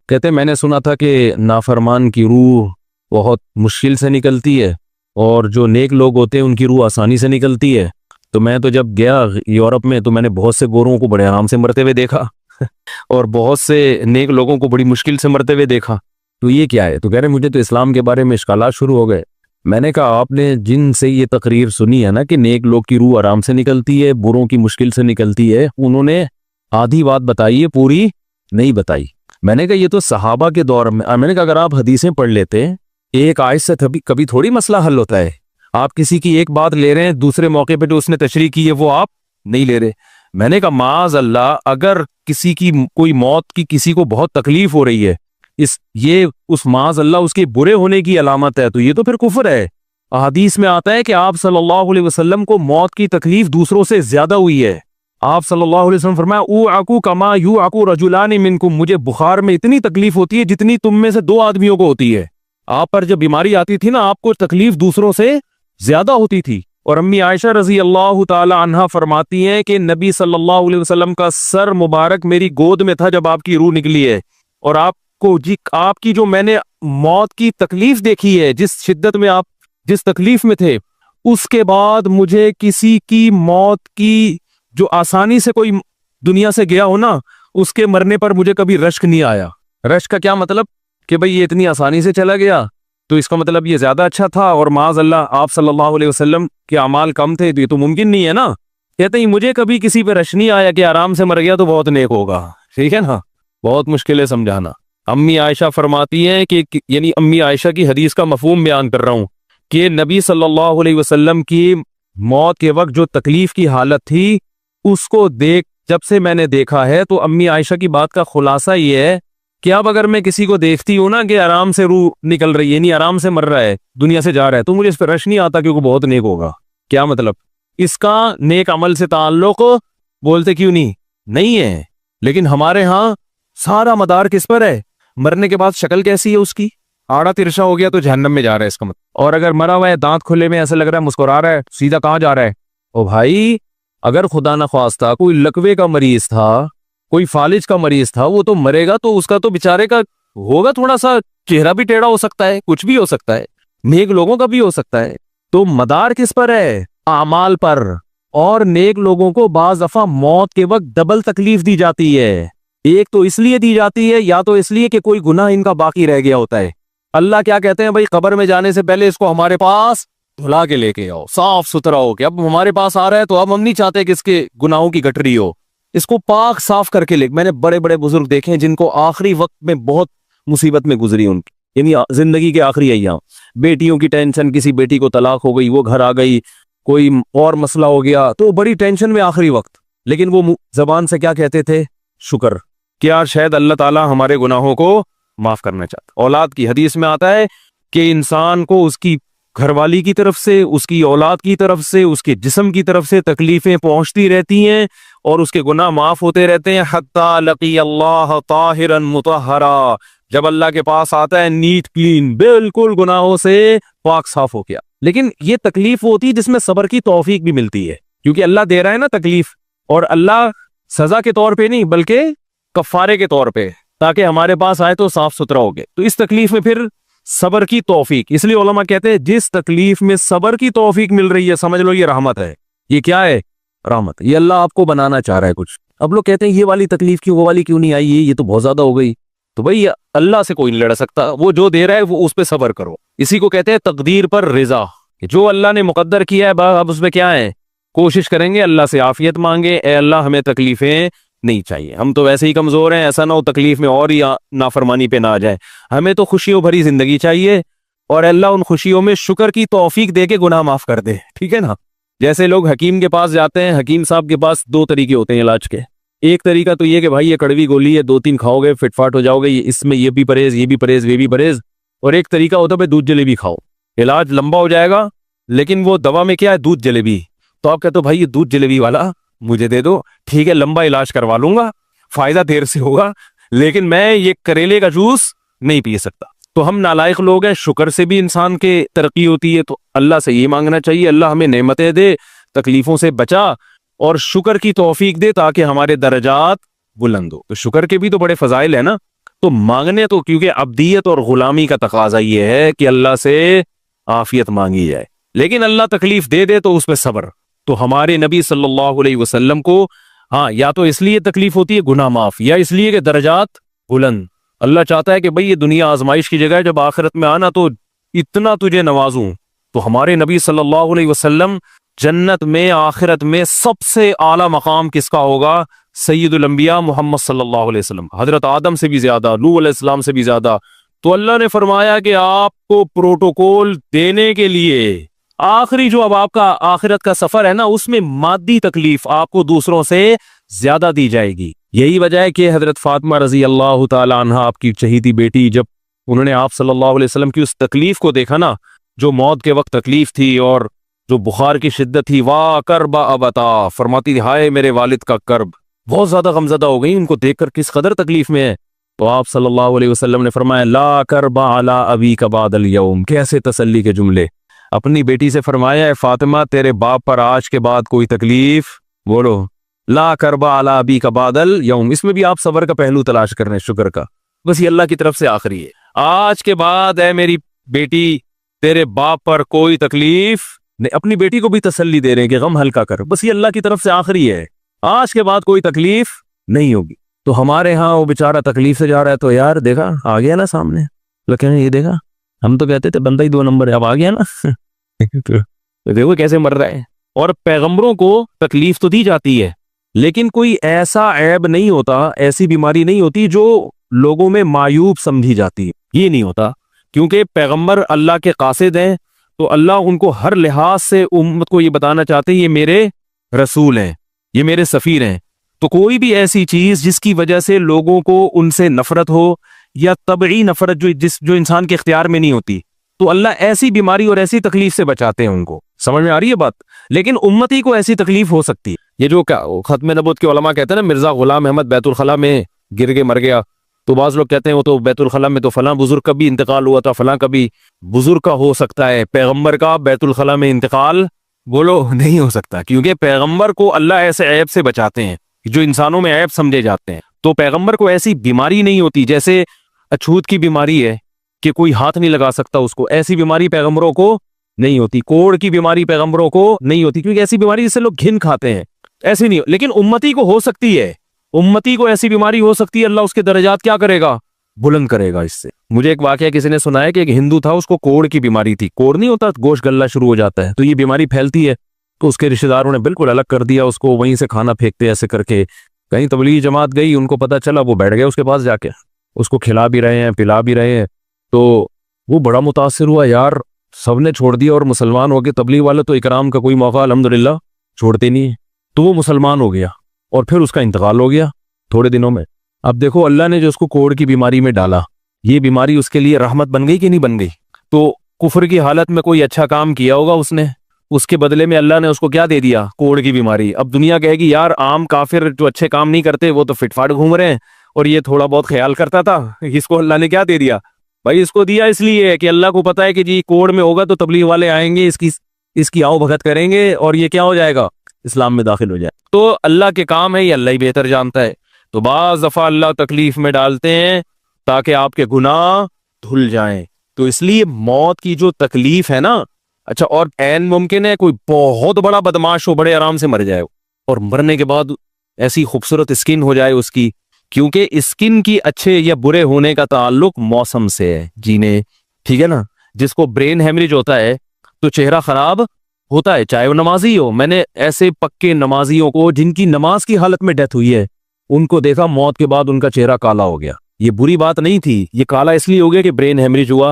کہتے میں نے سنا تھا کہ نافرمان کی روح بہت مشکل سے نکلتی ہے اور جو نیک لوگ ہوتے ہیں ان کی روح آسانی سے نکلتی ہے۔ تو میں تو جب گیا یورپ میں تو میں نے بہت سے گوروں کو بڑے آرام سے مرتے ہوئے دیکھا اور بہت سے نیک لوگوں کو بڑی مشکل سے مرتے ہوئے دیکھا۔ تو یہ کیا ہے؟ تو کہہ رہے مجھے تو اسلام کے بارے میں اشکالات شروع ہو گئے۔ میں نے کہا آپ نے جن سے یہ تقریر سنی ہے نا کہ نیک لوگ کی روح آرام سے نکلتی ہے، بروں کی مشکل سے نکلتی ہے، انہوں نے آدھی بات بتائی ہے، پوری نہیں بتائی۔ میں نے کہا یہ تو صحابہ کے دور میں نے کہا اگر آپ حدیثیں پڑھ لیتے ایک آیت سے کبھی تھوڑی مسئلہ حل ہوتا ہے۔ آپ کسی کی ایک بات لے رہے ہیں، دوسرے موقع پہ جو اس نے تشریح کی ہے وہ آپ نہیں لے رہے۔ میں نے کہا معاذ اللہ، اگر کسی کی کوئی موت کی کسی کو بہت تکلیف ہو رہی ہے، یہ اس معاذ اللہ اس کے برے ہونے کی علامت ہے، تو یہ تو پھر کفر ہے۔ احادیث میں آتا ہے کہ آپ صلی اللہ علیہ وسلم کو موت کی تکلیف دوسروں سے زیادہ ہوئی ہے۔ آپ صلی اللہ علیہ وسلم فرمایا اوعکو کما یوعکو رجلان منکم، مجھے بخار میں اتنی تکلیف ہوتی ہے جتنی تم میں سے دو آدمیوں کو ہوتی ہے۔ آپ پر جب بیماری آتی تھی نا، آپ کو تکلیف دوسروں سے زیادہ ہوتی تھی۔ اور امی عائشہ رضی اللہ تعالی عنہا فرماتی ہیں کہ نبی صلی اللہ علیہ وسلم کا سر مبارک میری گود میں تھا جب آپ کی روح نکلی ہے، اور آپ کی جو میں نے موت کی تکلیف دیکھی ہے، جس شدت میں آپ جس تکلیف میں تھے، اس کے بعد مجھے کسی کی موت کی جو آسانی سے کوئی دنیا سے گیا ہو نا، اس کے مرنے پر مجھے کبھی رشک نہیں آیا۔ رشک کا کیا مطلب؟ کہ بھئی یہ اتنی آسانی سے چلا گیا تو اس کا مطلب یہ زیادہ اچھا تھا، اور معاذ اللہ آپ صلی اللہ علیہ وسلم کے اعمال کم تھے، تو یہ تو ممکن نہیں ہے نا۔ کہتے ہیں مجھے کبھی کسی پہ رش نہیں آیا کہ آرام سے مر گیا تو بہت نیک ہوگا، ٹھیک ہے نا، بہت مشکل ہے سمجھانا۔ امی عائشہ فرماتی ہیں کہ یعنی امی عائشہ کی حدیث کا مفہوم بیان کر رہا ہوں کہ نبی صلی اللہ علیہ وسلم کی موت کے وقت جو تکلیف کی حالت تھی، اس کو جب سے میں نے دیکھا ہے، تو امی عائشہ کی بات کا خلاصہ یہ ہے کہ اب اگر میں کسی کو دیکھتی ہوں نا کہ آرام سے روح نکل رہی ہے، یعنی آرام سے مر رہا ہے، دنیا سے جا رہا ہے، تو مجھے اس پہ رش نہیں آتا کیونکہ بہت نیک ہوگا۔ کیا مطلب؟ اس کا نیک عمل سے تعلق بولتے کیوں نہیں ہے، لیکن ہمارے ہاں سارا مدار کس پر ہے؟ مرنے کے بعد شکل کیسی ہے اس کی؟ آڑا ترشا ہو گیا تو جہنم میں جا رہا ہے اس کا مطلب، اور اگر مرا ہوا ہے دانت کھلے میں ایسا لگ رہا ہے مسکرا رہا ہے، سیدھا کہاں جا رہا ہے؟ او بھائی، اگر خدا نخواستہ کوئی لکوے کا مریض تھا، کوئی فالج کا مریض تھا، وہ تو مرے گا تو اس کا تو بیچارے کا ہوگا تھوڑا سا چہرہ بھی ٹیڑھا ہو سکتا ہے، کچھ بھی ہو سکتا ہے، نیک لوگوں کا بھی ہو سکتا ہے۔ تو مدار کس پر ہے؟ اعمال پر۔ اور نیک لوگوں کو بعض دفعہ موت کے وقت ڈبل تکلیف دی جاتی ہے۔ ایک تو اس لیے دی جاتی ہے، یا تو اس لیے کہ کوئی گناہ ان کا باقی رہ گیا ہوتا ہے۔ اللہ کیا کہتے ہیں بھائی، قبر میں جانے سے پہلے اس کو ہمارے پاس دھلا کے لے کے آؤ، صاف ستھرا ہو کے۔ اب ہمارے پاس آ رہا ہے تو اب ہم نہیں چاہتے کہ اس کے گناہوں کی گٹری ہو، اس کو پاک صاف کر کے لے۔ میں نے بڑے بڑے بزرگ دیکھے ہیں جن کو آخری وقت میں بہت مصیبت میں گزری ان کی، یعنی زندگی کے آخری ایام، بیٹیوں کی ٹینشن، کسی بیٹی کو طلاق ہو گئی، وہ گھر آ گئی، کوئی اور مسئلہ ہو گیا، تو بڑی ٹینشن میں آخری وقت، لیکن وہ زبان سے کیا کہتے تھے؟ شکر۔ کیا شاید اللہ تعالی ہمارے گناہوں کو معاف کرنا چاہتا۔ اولاد کی حدیث میں آتا ہے کہ انسان کو اس کی گھر والی کی طرف سے، اس کی اولاد کی طرف سے، اس کے جسم کی طرف سے تکلیفیں پہنچتی رہتی ہیں اور اس کے گناہ معاف ہوتے رہتے ہیں، حتی لقی اللہ طاہرا مطہرا، جب اللہ کے پاس آتا ہے نیٹ کلین، بالکل گناہوں سے پاک صاف ہو گیا۔ لیکن یہ تکلیف ہوتی ہے جس میں صبر کی توفیق بھی ملتی ہے، کیونکہ اللہ دے رہا ہے نا تکلیف، اور اللہ سزا کے طور پہ نہیں بلکہ کفارے کے طور پہ، تاکہ ہمارے پاس آئے تو صاف ستھرا ہو گئے۔ تو اس تکلیف میں پھر صبر کی توفیق، اس لیے علماء کہتے ہیں جس تکلیف میں صبر کی توفیق مل رہی ہے، سمجھ لو یہ رحمت ہے۔ یہ کیا ہے؟ رحمت۔ یہ اللہ آپ کو بنانا چاہ رہا ہے کچھ۔ اب لوگ کہتے ہیں یہ والی تکلیف کیوں، وہ والی کیوں نہیں آئی، یہ تو بہت زیادہ ہو گئی۔ تو بھئی اللہ سے کوئی نہیں لڑ سکتا، وہ جو دے رہا ہے وہ اس پہ صبر کرو۔ اسی کو کہتے ہیں تقدیر پر رضا، کہ جو اللہ نے مقدر کیا ہے اب اس پہ کیا ہے، کوشش کریں گے اللہ سے عافیت مانگے، اے اللہ ہمیں تکلیفیں نہیں چاہیے، ہم تو ویسے ہی کمزور ہیں، ایسا نہ ہو تکلیف میں اور ہی نافرمانی پہ نہ آ جائے، ہمیں تو خوشیوں بھری زندگی چاہیے، اور اللہ ان خوشیوں میں شکر کی توفیق دے کے گناہ معاف کر دے، ٹھیک ہے نا۔ جیسے لوگ حکیم کے پاس جاتے ہیں، حکیم صاحب کے پاس دو طریقے ہوتے ہیں علاج کے۔ ایک طریقہ تو یہ کہ بھائی یہ کڑوی گولی ہے، 2-3 کھاؤ گے فٹ فاٹ ہو جاؤ گے، اس میں یہ بھی پرہیز، یہ بھی پرہیز، یہ بھی پرہیز۔ اور ایک طریقہ ہوتا ہے بھائی دودھ جلیبی کھاؤ، علاج لمبا ہو جائے گا، لیکن وہ دوا میں کیا ہے؟ دودھ جلیبی۔ تو آپ کہتے ہو بھائی یہ دودھ جلیبی والا مجھے دے دو، ٹھیک ہے لمبا علاج کروا لوں گا، فائدہ دیر سے ہوگا، لیکن میں یہ کریلے کا جوس نہیں پی سکتا۔ تو ہم نالائق لوگ ہیں، شکر سے بھی انسان کے ترقی ہوتی ہے، تو اللہ سے یہ مانگنا چاہیے اللہ ہمیں نعمتیں دے، تکلیفوں سے بچا، اور شکر کی توفیق دے تاکہ ہمارے درجات بلند ہو۔ تو شکر کے بھی تو بڑے فضائل ہیں نا۔ تو مانگنے تو کیونکہ عبدیت اور غلامی کا تقاضا یہ ہے کہ اللہ سے عافیت مانگی جائے، لیکن اللہ تکلیف دے دے تو اس پہ صبر۔ تو ہمارے نبی صلی اللہ علیہ وسلم کو ہاں یا تو اس لیے تکلیف ہوتی ہے گناہ معاف، یا اس لیے کہ درجات بلند۔ اللہ چاہتا ہے کہ بھئی یہ دنیا آزمائش کی جگہ ہے، جب آخرت میں آنا تو اتنا تجھے نوازوں۔ تو ہمارے نبی صلی اللہ علیہ وسلم جنت میں آخرت میں سب سے اعلیٰ مقام کس کا ہوگا؟ سید الانبیاء محمد صلی اللہ علیہ وسلم، حضرت آدم سے بھی زیادہ، نوح علیہ السلام سے بھی زیادہ۔ تو اللہ نے فرمایا کہ آپ کو پروٹوکول دینے کے لیے آخری جو اب آپ کا آخرت کا سفر ہے نا، اس میں مادی تکلیف آپ کو دوسروں سے زیادہ دی جائے گی۔ یہی وجہ ہے کہ حضرت فاطمہ رضی اللہ تعالی عنہا آپ کی چہیتی بیٹی، جب انہوں نے آپ صلی اللہ علیہ وسلم کی اس تکلیف کو دیکھا نا، جو موت کے وقت تکلیف تھی اور جو بخار کی شدت تھی، واہ کرب ابتا، فرماتی تھی ہائے میرے والد کا کرب، بہت زیادہ غمزدہ ہو گئی ان کو دیکھ کر کس قدر تکلیف میں ہے۔ تو آپ صلی اللہ علیہ وسلم نے فرمایا لا کرب علی ابیک بعد اليوم، کیسے تسلی کے جملے۔ اپنی بیٹی سے فرمایا اے فاطمہ تیرے باپ پر آج کے بعد کوئی تکلیف، بولو لا کرب علی ابیک بعد اليوم، اس میں بھی آپ صبر کا پہلو تلاش کر رہے ہیں، شکر کا، بس یہ اللہ کی طرف سے آخری ہے۔ آج کے بعد اے میری بیٹی تیرے باپ پر کوئی تکلیف نہیں، اپنی بیٹی کو بھی تسلی دے رہے ہیں کہ غم ہلکا کر، بس یہ اللہ کی طرف سے آخری ہے، آج کے بعد کوئی تکلیف نہیں ہوگی۔ تو ہمارے ہاں وہ بیچارہ تکلیف سے جا رہا ہے، تو یار دیکھا آ گیا نا سامنے، لیکن یہ دیکھا ہم تو کہتے تھے بندہ ہی 2 نمبر ہے، اب آ گیا نا تو دیکھو کیسے مر رہا ہے۔ اور پیغمبروں کو تکلیف تو دی جاتی ہے، لیکن کوئی ایسا عیب نہیں ہوتا، ایسی بیماری نہیں ہوتی جو لوگوں میں معیوب سمجھی جاتی ہے، یہ نہیں ہوتا، کیونکہ پیغمبر اللہ کے قاصد ہیں، تو اللہ ان کو ہر لحاظ سے امت کو یہ بتانا چاہتے ہیں یہ میرے رسول ہیں، یہ میرے سفیر ہیں۔ تو کوئی بھی ایسی چیز جس کی وجہ سے لوگوں کو ان سے نفرت ہو، یا طبعی نفرت جو انسان کے اختیار میں نہیں ہوتی، تو اللہ ایسی بیماری اور ایسی تکلیف سے بچاتے ہیں ان کو۔ سمجھ میں آ رہی ہے بات؟ لیکن امتی کو ایسی تکلیف ہو سکتی ہے، یہ جو ختم نبوت کے علماء کہتے ہیں نا مرزا غلام احمد بیت الخلاء میں گر کے مر گیا، تو بعض لوگ کہتے ہیں وہ تو بیت الخلاء میں تو فلاں بزرگ کا بھی انتقال ہوا تھا، فلاں کا بھی بزرگ کا ہو سکتا ہے، پیغمبر کا بیت الخلاء میں انتقال بولو نہیں ہو سکتا، کیونکہ پیغمبر کو اللہ ایسے عیب سے بچاتے ہیں جو انسانوں میں عیب سمجھے جاتے ہیں۔ تو پیغمبر کو ایسی بیماری نہیں ہوتی، جیسے اچھوت کی بیماری ہے کہ کوئی ہاتھ نہیں لگا سکتا اس کو، ایسی بیماری پیغمبروں کو نہیں ہوتی۔ کوڑ کی بیماری پیغمبروں کو نہیں ہوتی، کیونکہ ایسی بیماری جس سے لوگ گھن کھاتے ہیں، ایسی نہیں، لیکن امتی کو ہو سکتی ہے، امتی کو ایسی بیماری ہو سکتی ہے، اللہ اس کے درجات کیا کرے گا؟ بلند کرے گا اس سے۔ مجھے ایک واقعہ کسی نے سنایا کہ ایک ہندو تھا، اس کو کوڑ کی بیماری تھی، کوڑ نہیں ہوتا گوشت گلنا شروع ہو جاتا ہے، تو یہ بیماری پھیلتی ہے، تو اس کے رشتہ داروں نے بالکل الگ کر دیا اس کو، وہیں سے کھانا پھینکتے ایسے کر کے، کہیں تبلیغی جماعت گئی، ان کو پتا چلا، وہ بیٹھ گئے اس کے پاس جا کے، اس کو کھلا بھی رہے ہیں پلا بھی رہے ہیں، تو وہ بڑا متاثر ہوا، یار سب نے چھوڑ دیا اور مسلمان ہو گئے، تبلیغ والے تو اکرام کا کوئی موقع الحمدللہ چھوڑتے نہیں ہیں، تو وہ مسلمان ہو گیا اور پھر اس کا انتقال ہو گیا تھوڑے دنوں میں۔ اب دیکھو اللہ نے جو اس کو کوڑ کی بیماری میں ڈالا، یہ بیماری اس کے لیے رحمت بن گئی کہ نہیں بن گئی؟ تو کفر کی حالت میں کوئی اچھا کام کیا ہوگا اس نے، اس کے بدلے میں اللہ نے اس کو کیا دے دیا؟ کوڑ کی بیماری۔ اب دنیا کہے گی یار عام کافر جو اچھے کام نہیں کرتے وہ تو فٹ فاٹ گھوم رہے ہیں، اور یہ تھوڑا بہت خیال کرتا تھا، اس کو اللہ نے کیا دے دیا؟ بھائی اس کو دیا اس لیے کہ اللہ کو پتا ہے کہ جی کوڑ میں ہوگا تو تبلیغ والے آئیں گے، اس کی آؤ بھگت کریں گے، اور یہ کیا ہو جائے گا؟ اسلام میں داخل ہو جائے۔ تو اللہ کے کام ہے، یہ اللہ ہی بہتر جانتا ہے۔ تو بعض دفعہ اللہ تکلیف میں ڈالتے ہیں تاکہ آپ کے گناہ دھل جائیں۔ تو اس لیے موت کی جو تکلیف ہے نا، اچھا، اور عین ممکن ہے کوئی بہت بڑا بدماش ہو، بڑے آرام سے مر جائے، اور مرنے کے بعد ایسی خوبصورت اسکن ہو جائے اس کی، کیونکہ اسکن کی اچھے یا برے ہونے کا تعلق موسم سے ہے جینے، ٹھیک ہے نا؟ جس کو برین ہیمریج ہوتا ہے تو چہرہ خراب ہوتا ہے، چاہے وہ نمازی ہو۔ میں نے ایسے پکے نمازیوں کو جن کی نماز کی حالت میں ڈیتھ ہوئی ہے، ان کو دیکھا موت کے بعد ان کا چہرہ کالا ہو گیا۔ یہ بری بات نہیں تھی، یہ کالا اس لیے ہو گیا کہ برین ہیمریج ہوا،